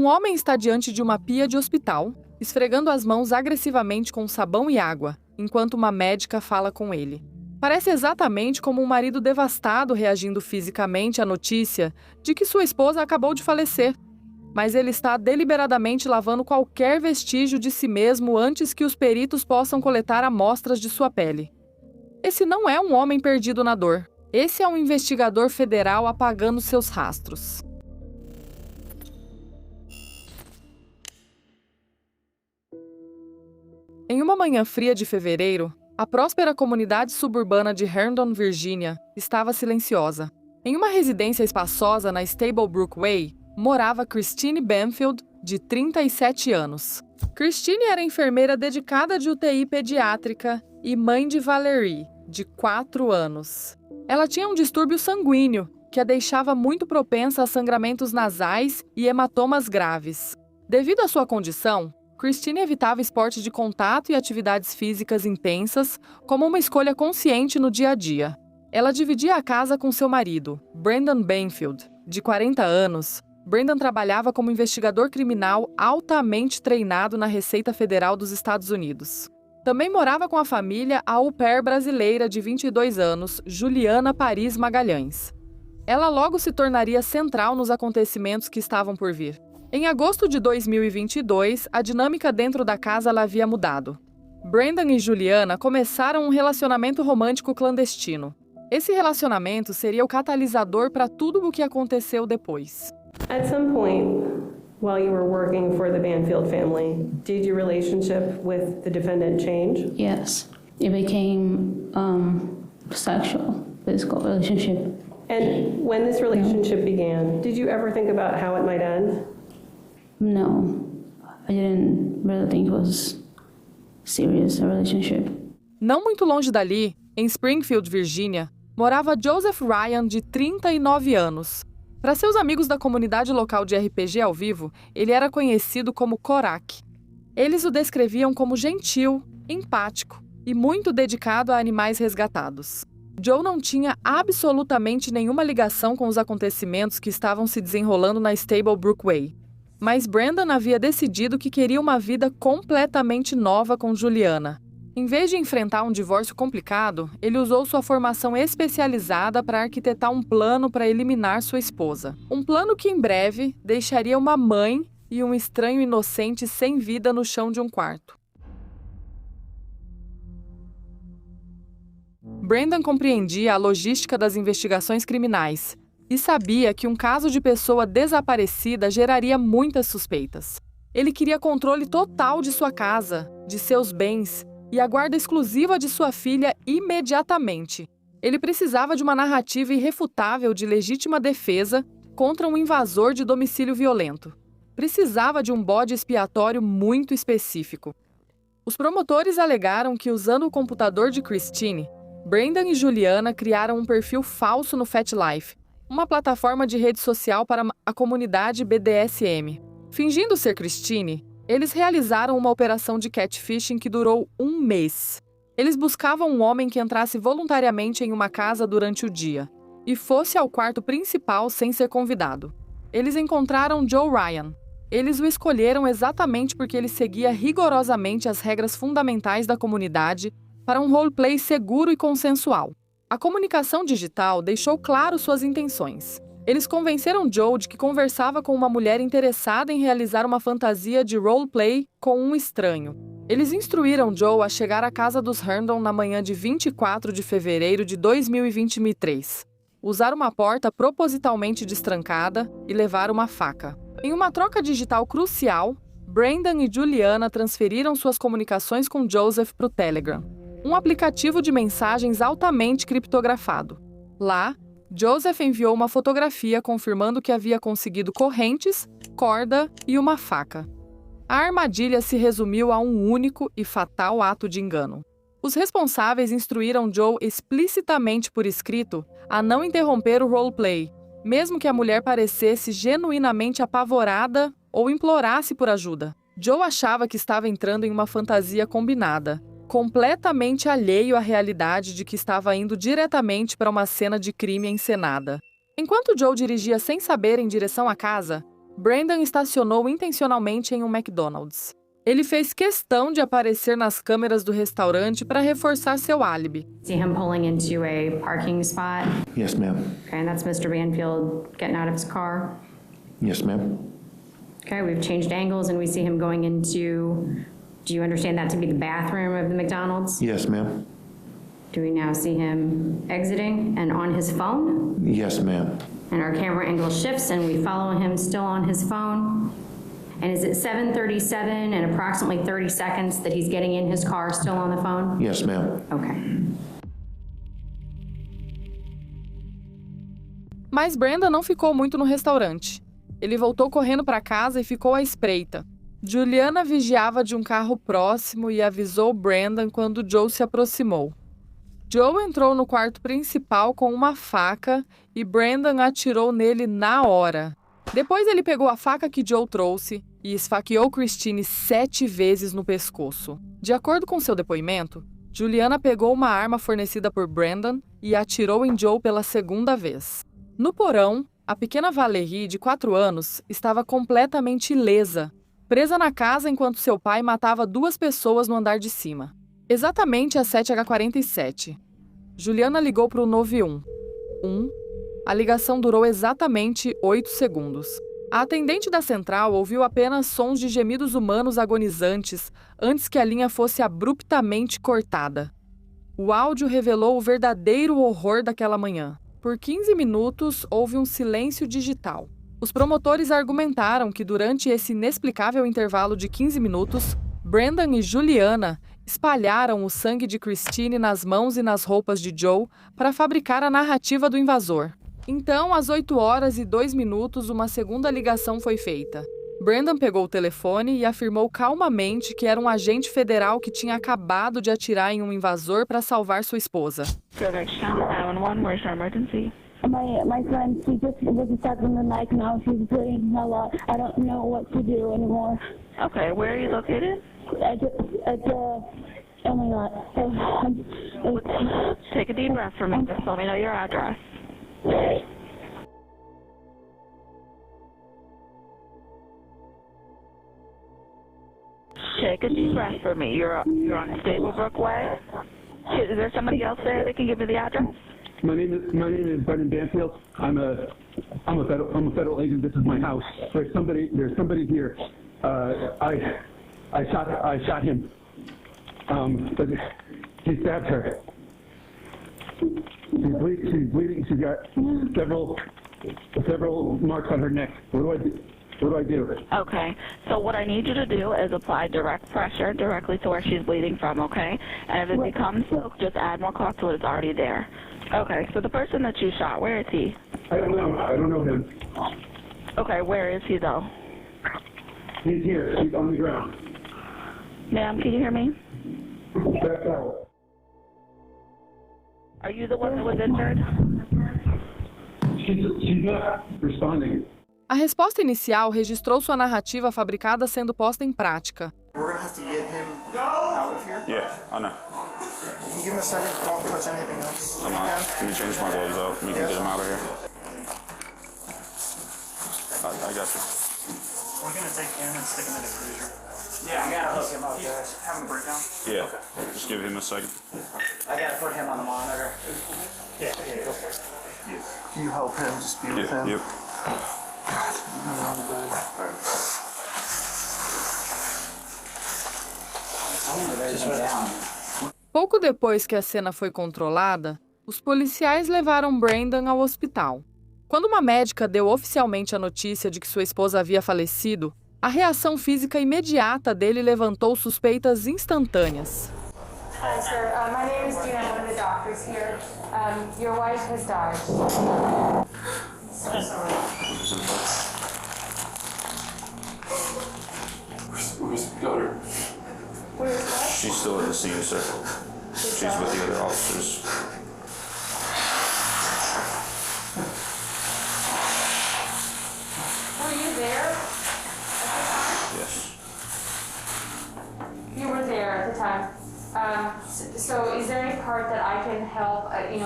Um homem está diante de uma pia de hospital, esfregando as mãos agressivamente com sabão e água, enquanto uma médica fala com ele. Parece exatamente como um marido devastado reagindo fisicamente à notícia de que sua esposa acabou de falecer. Mas ele está deliberadamente lavando qualquer vestígio de si mesmo antes que os peritos possam coletar amostras de sua pele. Esse não é um homem perdido na dor. Esse é um investigador federal apagando seus rastros. Em uma manhã fria de fevereiro, a próspera comunidade suburbana de Herndon, Virgínia, estava silenciosa. Em uma residência espaçosa na Stablebrook Way, morava Christine Banfield, de 37 anos. Christine era enfermeira dedicada de UTI pediátrica e mãe de Valerie, de 4 anos. Ela tinha um distúrbio sanguíneo, que a deixava muito propensa a sangramentos nasais e hematomas graves. Devido à sua condição, Christine evitava esportes de contato e atividades físicas intensas como uma escolha consciente no dia a dia. Ela dividia a casa com seu marido, Brendan Banfield, de 40 anos. Brendan trabalhava como investigador criminal altamente treinado na Receita Federal dos Estados Unidos. Também morava com a família a au pair brasileira de 22 anos, Juliana Paris Magalhães. Ela logo se tornaria central nos acontecimentos que estavam por vir. Em agosto de 2022, a dinâmica dentro da casa havia mudado. Brendan e Juliana começaram um relacionamento romântico clandestino. Esse relacionamento seria o catalisador para tudo o que aconteceu depois. At some point, while you were working for the Banfield family, did your relationship with the defendant change? Yes, it became sexual, physical relationship. And when this relationship began, did you ever think about how it might end? No, I didn't really think it was serious, a relationship. Não muito longe dali, em Springfield, Virgínia, morava Joseph Ryan, de 39 anos. Para seus amigos da comunidade local de RPG ao vivo, ele era conhecido como Korak. Eles o descreviam como gentil, empático e muito dedicado a animais resgatados. Joe não tinha absolutamente nenhuma ligação com os acontecimentos que estavam se desenrolando na Stablebrook Way. Mas Brendan havia decidido que queria uma vida completamente nova com Juliana. Em vez de enfrentar um divórcio complicado, ele usou sua formação especializada para arquitetar um plano para eliminar sua esposa. Um plano que, em breve, deixaria uma mãe e um estranho inocente sem vida no chão de um quarto. Brendan compreendia a logística das investigações criminais e sabia que um caso de pessoa desaparecida geraria muitas suspeitas. Ele queria controle total de sua casa, de seus bens e a guarda exclusiva de sua filha imediatamente. Ele precisava de uma narrativa irrefutável de legítima defesa contra um invasor de domicílio violento. Precisava de um bode expiatório muito específico. Os promotores alegaram que, usando o computador de Christine, Brendan e Juliana criaram um perfil falso no FetLife, uma plataforma de rede social para a comunidade BDSM. Fingindo ser Christine, eles realizaram uma operação de catfishing que durou 1 mês. Eles buscavam um homem que entrasse voluntariamente em uma casa durante o dia e fosse ao quarto principal sem ser convidado. Eles encontraram Joe Ryan. Eles o escolheram exatamente porque ele seguia rigorosamente as regras fundamentais da comunidade para um roleplay seguro e consensual. A comunicação digital deixou claro suas intenções. Eles convenceram Joe de que conversava com uma mulher interessada em realizar uma fantasia de roleplay com um estranho. Eles instruíram Joe a chegar à casa dos Herndon na manhã de 24 de fevereiro de 2023, usar uma porta propositalmente destrancada e levar uma faca. Em uma troca digital crucial, Brendan e Juliana transferiram suas comunicações com Joseph para o Telegram, um aplicativo de mensagens altamente criptografado. Lá, Joseph enviou uma fotografia confirmando que havia conseguido correntes, corda e uma faca. A armadilha se resumiu a um único e fatal ato de engano. Os responsáveis instruíram Joe explicitamente por escrito a não interromper o roleplay, mesmo que a mulher parecesse genuinamente apavorada ou implorasse por ajuda. Joe achava que estava entrando em uma fantasia combinada, completamente alheio à realidade de que estava indo diretamente para uma cena de crime encenada. Enquanto Joe dirigia sem saber em direção à casa, Brandon estacionou intencionalmente em um McDonald's. Ele fez questão de aparecer nas câmeras do restaurante para reforçar seu álibi. See him pulling into a parking spot. Yes, ma'am. Okay, and that's Mr. Banfield getting out of his car. Yes, ma'am. Okay, we've changed angles and we see him going into, do you understand that to be the bathroom of the McDonald's? Yes, ma'am. Do we now see him exiting and on his phone? Yes, ma'am. And our camera angle shifts and we follow him still on his phone. And is it 7:37 and approximately 30 seconds that he's getting in his car still on the phone? Yes, ma'am. Okay. Mas Brandon não ficou muito no restaurante. Ele voltou correndo para casa e ficou à espreita. Juliana vigiava de um carro próximo e avisou Brandon quando Joe se aproximou. Joe entrou no quarto principal com uma faca e Brandon atirou nele na hora. Depois ele pegou a faca que Joe trouxe e esfaqueou Christine 7 vezes no pescoço. De acordo com seu depoimento, Juliana pegou uma arma fornecida por Brandon e atirou em Joe pela segunda vez. No porão, a pequena Valerie, de 4 anos, estava completamente ilesa, presa na casa enquanto seu pai matava 2 pessoas no andar de cima. Exatamente às 7h47. Juliana ligou para o 91. A ligação durou exatamente 8 segundos. A atendente da central ouviu apenas sons de gemidos humanos agonizantes antes que a linha fosse abruptamente cortada. O áudio revelou o verdadeiro horror daquela manhã. Por 15 minutos, houve um silêncio digital. Os promotores argumentaram que durante esse inexplicável intervalo de 15 minutos, Brandon e Juliana espalharam o sangue de Christine nas mãos e nas roupas de Joe para fabricar a narrativa do invasor. Então, às 8h02, uma segunda ligação foi feita. Brandon pegou o telefone e afirmou calmamente que era um agente federal que tinha acabado de atirar em um invasor para salvar sua esposa. Where's your emergency? My friend, she just was stuck in the knife now. She's bleeding a lot. I don't know what to do anymore. Okay, where are you located? Oh my God. Take a deep breath for me. Just let me know your address. Take a deep breath for me. You're on Stablebrook Way. Is there somebody else there that can give me the address? My name is Brendan Banfield. I'm a federal agent. This is my house. There's somebody here. I shot him. But he stabbed her. She's bleeding. She's got several marks on her neck. What do I do? Okay, so what I need you to do is apply direct pressure directly to where she's bleeding from, okay? And if it becomes silk, just add more cloth to it. It's already there. Okay, so the person that you shot, where is he? I don't know. I don't know him. Okay, where is he though? He's here. He's on the ground. Ma'am, can you hear me? Back out. Are you the one that was injured? She's not responding. A resposta inicial registrou sua narrativa fabricada sendo posta em prática. We're gonna have to get him out of here. Yeah, I know. Can you give him a second? Don't touch anything else. I'm not. Can you change my gloves out? We can get him out of here. I got you. We're gonna take him and stick him in a cruiser. Yeah, I gotta hook him up, guys. Have him break down. Yeah, just give him a second. I gotta put him on the monitor. Yeah, go for it. Can you help him? Just be with him. Yep. Pouco depois que a cena foi controlada, os policiais levaram Brandon ao hospital. Quando uma médica deu oficialmente a notícia de que sua esposa havia falecido, a reação física imediata dele levantou suspeitas instantâneas. Hi, sir. My name is Dina. I'm one of the doctors here. Your wife has died. Where's the daughter? She's still at the scene, sir. She's with the other officers. Were you there? Yes. You were there at the time. So is there any part that I can help? I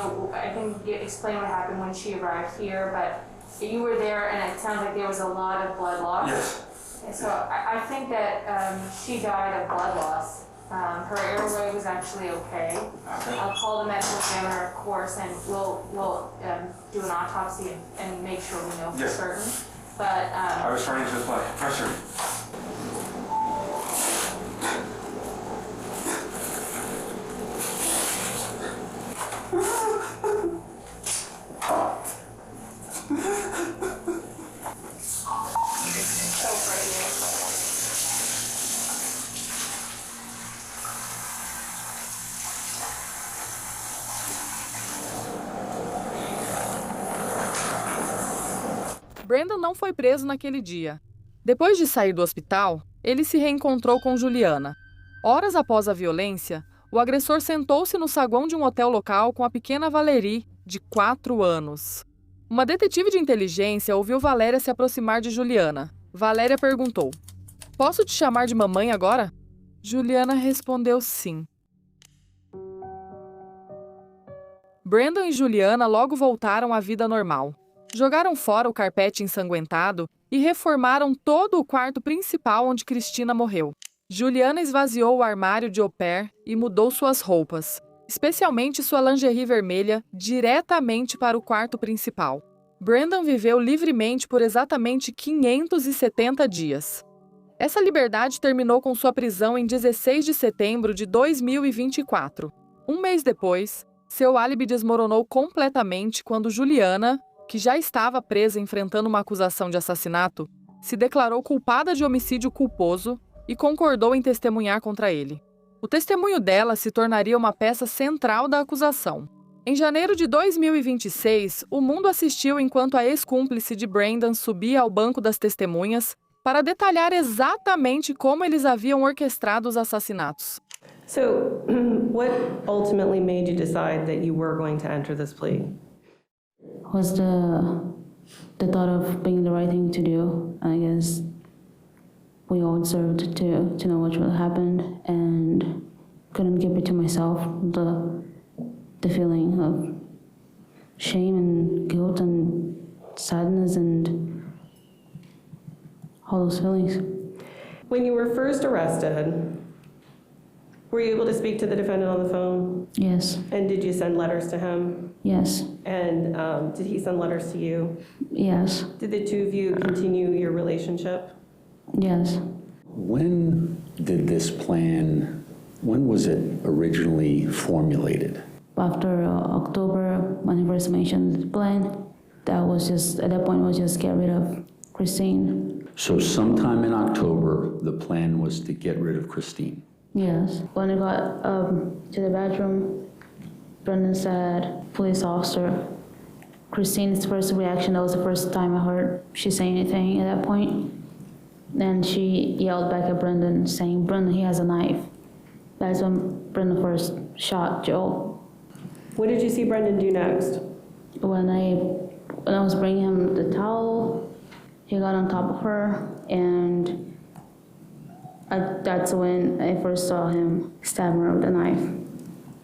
can explain what happened when she arrived here, but you were there and it sounds like there was a lot of blood loss. Yes. And so I think that she died of blood loss. Her airway was actually okay. I'll call the medical examiner, of course, and we'll do an autopsy and make sure we know for Yes. certain. But I was trying to apply pressure. Brandon não foi preso naquele dia. Depois de sair do hospital, ele se reencontrou com Juliana. Horas após a violência, o agressor sentou-se no saguão de um hotel local com a pequena Valerie, de 4 anos. Uma detetive de inteligência ouviu Valéria se aproximar de Juliana. Valéria perguntou: "Posso te chamar de mamãe agora?" Juliana respondeu sim. Brandon e Juliana logo voltaram à vida normal. Jogaram fora o carpete ensanguentado e reformaram todo o quarto principal onde Cristina morreu. Juliana esvaziou o armário de au pair e mudou suas roupas, especialmente sua lingerie vermelha, diretamente para o quarto principal. Brandon viveu livremente por exatamente 570 dias. Essa liberdade terminou com sua prisão em 16 de setembro de 2024. Um mês depois, seu álibi desmoronou completamente quando Juliana, que já estava presa enfrentando uma acusação de assassinato, se declarou culpada de homicídio culposo e concordou em testemunhar contra ele. O testemunho dela se tornaria uma peça central da acusação. Em janeiro de 2026, o mundo assistiu enquanto a ex-cúmplice de Brandon subia ao banco das testemunhas para detalhar exatamente como eles haviam orquestrado os assassinatos. So, what ultimately made you decide that you were going to enter this plea? Was the thought of being the right thing to do. I guess we all deserved to know what really happened, and couldn't keep it to myself. The feeling of shame and guilt and sadness and all those feelings. When you were first arrested, were you able to speak to the defendant on the phone? Yes. And did you send letters to him? Yes. And did he send letters to you? Yes. Did the two of you continue your relationship? Yes. When did this plan, when was it originally formulated? After October, when he first mentioned the plan, that was just, at that point, was just get rid of Christine. So sometime in October, the plan was to get rid of Christine. Yes. When I got to the bedroom, Brendan said, "Police officer." Christine's first reaction, that was the first time I heard she say anything at that point. Then she yelled back at Brendan, saying, "Brendan, he has a knife." That's when Brendan first shot Joe. What did you see Brendan do next? When I was bringing him the towel, he got on top of her, and that's when I first saw him stab her with a knife.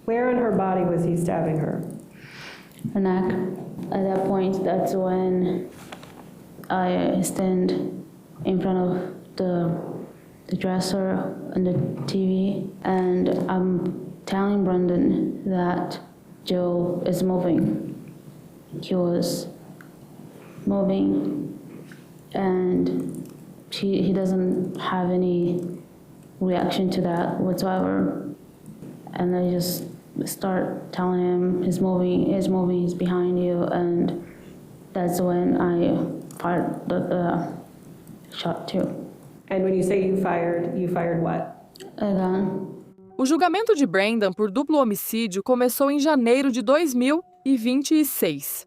Where on her body was he stabbing her? Her neck. At that point, that's when I stand in front of the dresser and the TV, and I'm telling Brendan that Joe is moving. He was moving, and he doesn't have any reaction to that whatsoever. And I just start telling him, he's moving, he's behind you, and that's when I fired the shot too. And when you say you fired what? A gun. O julgamento de Brandon por duplo homicídio começou em janeiro de 2026.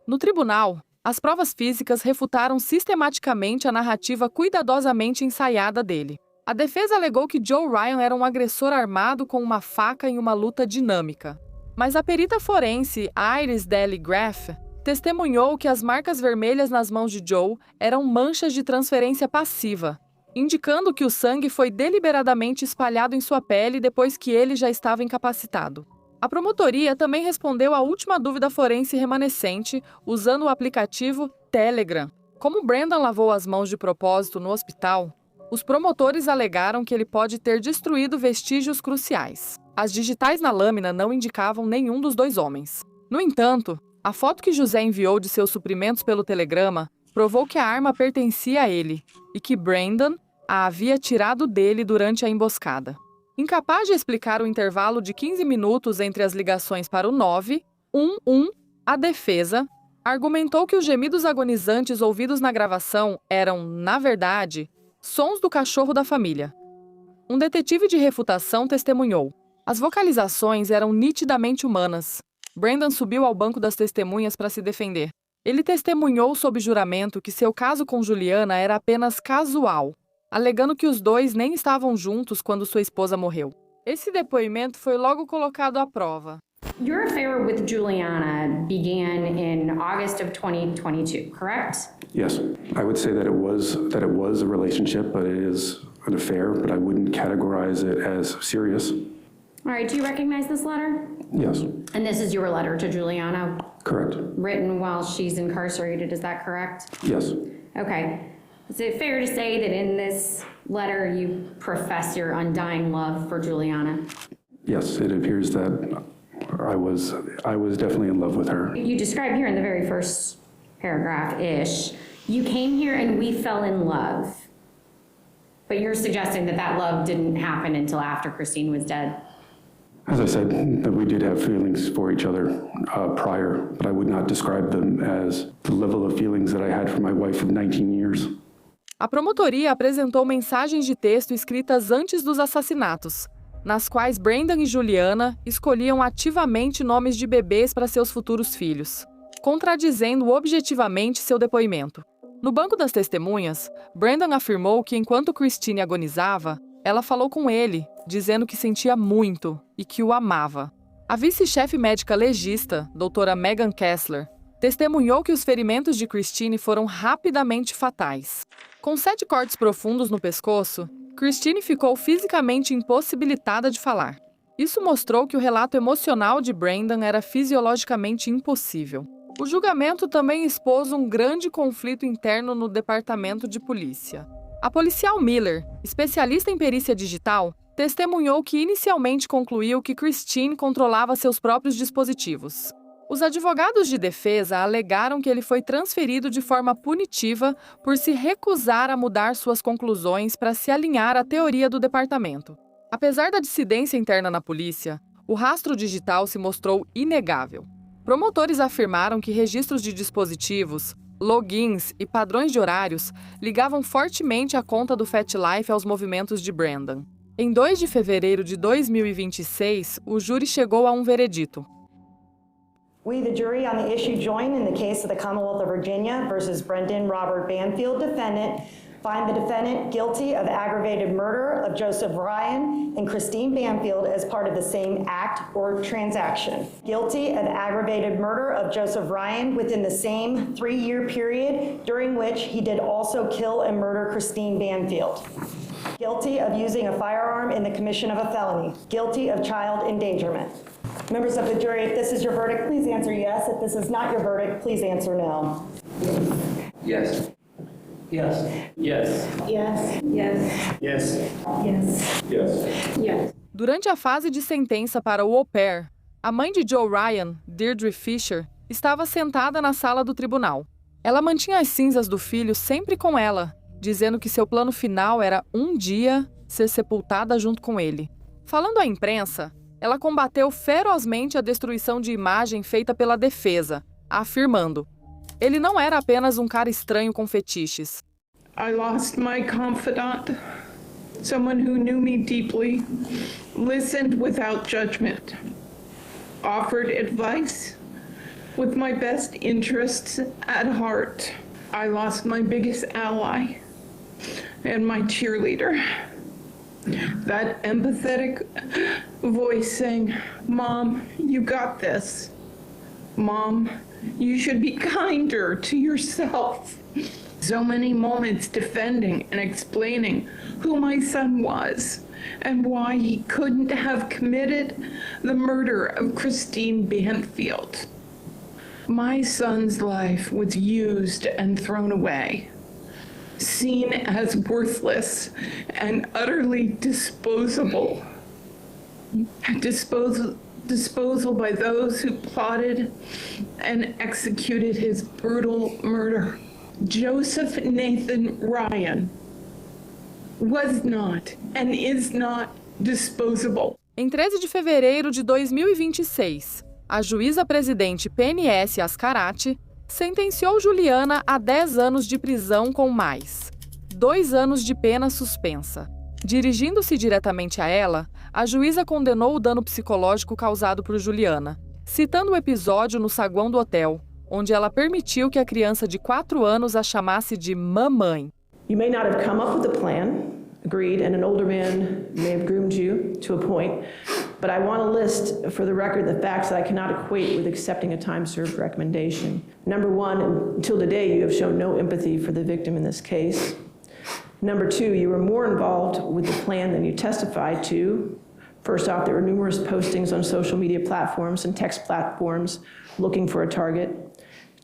No tribunal, as provas físicas refutaram sistematicamente a narrativa cuidadosamente ensaiada dele. A defesa alegou que Joe Ryan era um agressor armado com uma faca em uma luta dinâmica. Mas a perita forense Iris Daly Graff testemunhou que as marcas vermelhas nas mãos de Joe eram manchas de transferência passiva, indicando que o sangue foi deliberadamente espalhado em sua pele depois que ele já estava incapacitado. A promotoria também respondeu à última dúvida forense remanescente usando o aplicativo Telegram. Como Brandon lavou as mãos de propósito no hospital, os promotores alegaram que ele pode ter destruído vestígios cruciais. As digitais na lâmina não indicavam nenhum dos dois homens. No entanto, a foto que José enviou de seus suprimentos pelo telegrama provou que a arma pertencia a ele e que Brandon a havia tirado dele durante a emboscada. Incapaz de explicar o intervalo de 15 minutos entre as ligações para o 911, a defesa argumentou que os gemidos agonizantes ouvidos na gravação eram, na verdade, sons do cachorro da família. Um detetive de refutação testemunhou. As vocalizações eram nitidamente humanas. Brandon subiu ao banco das testemunhas para se defender. Ele testemunhou sob juramento que seu caso com Juliana era apenas casual, alegando que os dois nem estavam juntos quando sua esposa morreu. Esse depoimento foi logo colocado à prova. Your affair with Juliana began in August of 2022, correct? Yes, I would say that it was a relationship, but it is an affair, but I wouldn't categorize it as serious. All right, do you recognize this letter? Yes, And this is your letter to Juliana, correct. written while she's incarcerated, is that correct? Yes, Okay. Is it fair to say that in this letter you profess your undying love for Juliana? yes, it appears that I was definitely in love with her. You describe here in the very first paragraph-ish, you came here and we fell in love. But you're suggesting that that love didn't happen until after Christine was dead. As I said, that we did have feelings for each other prior, but I would not describe them as the level of feelings that I had for my wife of 19 years. A promotoria apresentou mensagens de texto escritas antes dos assassinatos, nas quais Brandon e Juliana escolhiam ativamente nomes de bebês para seus futuros filhos, contradizendo objetivamente seu depoimento. No banco das testemunhas, Brandon afirmou que enquanto Christine agonizava, ela falou com ele, dizendo que sentia muito e que o amava. A vice-chefe médica legista, doutora Megan Kessler, testemunhou que os ferimentos de Christine foram rapidamente fatais. Com 7 cortes profundos no pescoço, Christine ficou fisicamente impossibilitada de falar. Isso mostrou que o relato emocional de Brandon era fisiologicamente impossível. O julgamento também expôs um grande conflito interno no departamento de polícia. A policial Miller, especialista em perícia digital, testemunhou que inicialmente concluiu que Christine controlava seus próprios dispositivos. Os advogados de defesa alegaram que ele foi transferido de forma punitiva por se recusar a mudar suas conclusões para se alinhar à teoria do departamento. Apesar da dissidência interna na polícia, o rastro digital se mostrou inegável. Promotores afirmaram que registros de dispositivos, logins e padrões de horários ligavam fortemente a conta do FetLife aos movimentos de Brandon. Em 2 de fevereiro de 2026, o júri chegou a um veredito. We, the jury on the issue, join in the case of the Commonwealth of Virginia versus Brendan Robert Banfield defendant, find the defendant guilty of aggravated murder of Joseph Ryan and Christine Banfield as part of the same act or transaction. Guilty of aggravated murder of Joseph Ryan within the same 3-year period during which he did also kill and murder Christine Banfield. Guilty of using a firearm in the commission of a felony. Guilty of child endangerment. Members of the jury, if this is your verdict, please answer yes. If this is not your verdict, please answer no. Yes. Yes. Yes. Yes. Yes. Yes. Yes. Yes. Yes. Durante a fase de sentença para o au pair, a mãe de Joe Ryan, Deirdre Fisher, estava sentada na sala do tribunal. Ela mantinha as cinzas do filho sempre com ela, dizendo que seu plano final era um dia ser sepultada junto com ele. Falando à imprensa, ela combateu ferozmente a destruição de imagem feita pela defesa, afirmando: ele não era apenas um cara estranho com fetiches. I lost my confidant, someone who knew me deeply, listened without judgment, offered advice with my best interests at heart. I lost my biggest ally and my cheerleader. That empathetic voice saying, "Mom, you got this. Mom, you should be kinder to yourself." So many moments defending and explaining who my son was and why he couldn't have committed the murder of Christine Banfield. My son's life was used and thrown away, seen as worthless and utterly disposable. Disposal by those who plotted and executed his brutal murder. Joseph Nathan Ryan was not and is not disposable. Em 13 de fevereiro de 2026, a juíza-presidente PNS Ascarati sentenciou Juliana a 10 anos de prisão com mais 2 anos de pena suspensa. Dirigindo-se diretamente a ela, a juíza condenou o dano psicológico causado por Juliana, citando o episódio no saguão do hotel, onde ela permitiu que a criança de 4 anos a chamasse de mamãe. You may not have come up with a plan, agreed, and an older man may have groomed you to a point, but I want to list for the record the facts that I cannot equate with accepting a time-served recommendation. Number one, until today, you have shown no empathy for the victim in this case. Number two, you were more involved with the plan than you testified to. First off, there were numerous postings on social media platforms and text platforms looking for a target,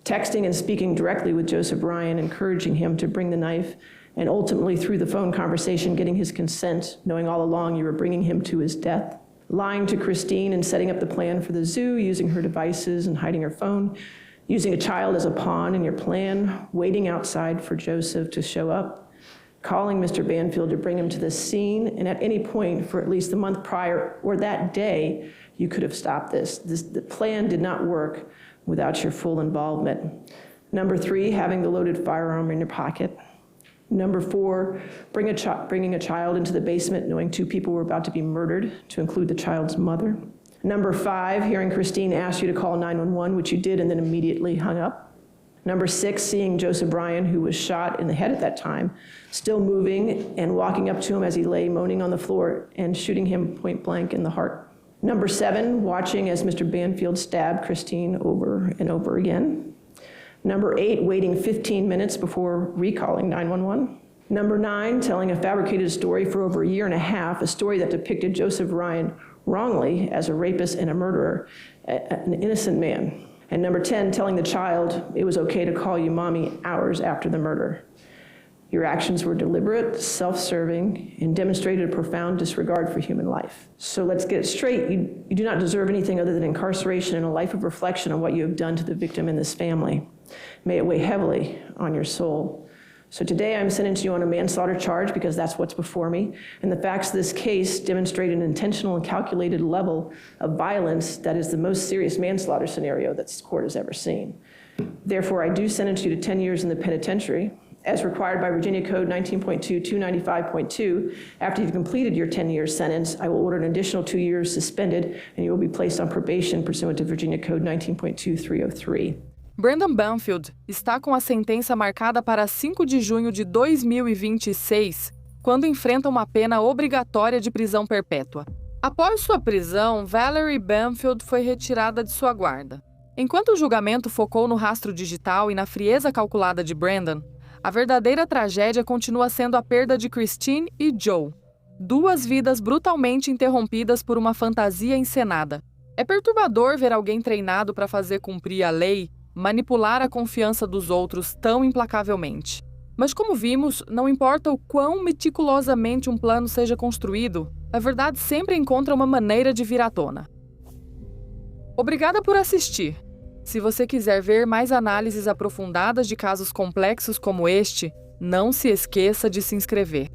texting and speaking directly with Joseph Ryan, encouraging him to bring the knife, and ultimately through the phone conversation, getting his consent, knowing all along you were bringing him to his death. Lying to Christine and setting up the plan for the zoo, using her devices and hiding her phone, using a child as a pawn in your plan, waiting outside for Joseph to show up, calling Mr. Banfield to bring him to the scene, and at any point for at least the month prior or that day, you could have stopped this. The plan did not work without your full involvement. Number three, having the loaded firearm in your pocket. Number four, bringing a child into the basement knowing 2 people were about to be murdered, to include the child's mother. Number five, hearing Christine ask you to call 911, which you did and then immediately hung up. Number six, seeing Joseph Bryan, who was shot in the head at that time, still moving and walking up to him as he lay moaning on the floor and shooting him point blank in the heart. Number seven, watching as Mr. Banfield stabbed Christine over and over again. Number eight, waiting 15 minutes before recalling 911. Number nine, telling a fabricated story for over 1.5 years, a story that depicted Joseph Ryan wrongly as a rapist and a murderer, an innocent man. And number 10, telling the child it was okay to call you mommy hours after the murder. Your actions were deliberate, self-serving, and demonstrated a profound disregard for human life. So let's get it straight. You do not deserve anything other than incarceration and a life of reflection on what you have done to the victim and this family. May it weigh heavily on your soul. So today I'm sentencing you on a manslaughter charge because that's what's before me, and the facts of this case demonstrate an intentional and calculated level of violence that is the most serious manslaughter scenario that this court has ever seen. Therefore, I do sentence you to 10 years in the penitentiary, as required by Virginia Code 19.2-295.2. After you've completed your 10-year sentence, I will order an additional 2 years suspended, and you will be placed on probation pursuant to Virginia Code 19.2303. Brendan Banfield está com a sentença marcada para 5 de junho de 2026, quando enfrenta uma pena obrigatória de prisão perpétua. Após sua prisão, Valerie Banfield foi retirada de sua guarda. Enquanto o julgamento focou no rastro digital e na frieza calculada de Brendan, a verdadeira tragédia continua sendo a perda de Christine e Joe, 2 vidas brutalmente interrompidas por uma fantasia encenada. É perturbador ver alguém treinado para fazer cumprir a lei manipular a confiança dos outros tão implacavelmente. Mas como vimos, não importa o quão meticulosamente um plano seja construído, a verdade sempre encontra uma maneira de vir à tona. Obrigada por assistir. Se você quiser ver mais análises aprofundadas de casos complexos como este, não se esqueça de se inscrever.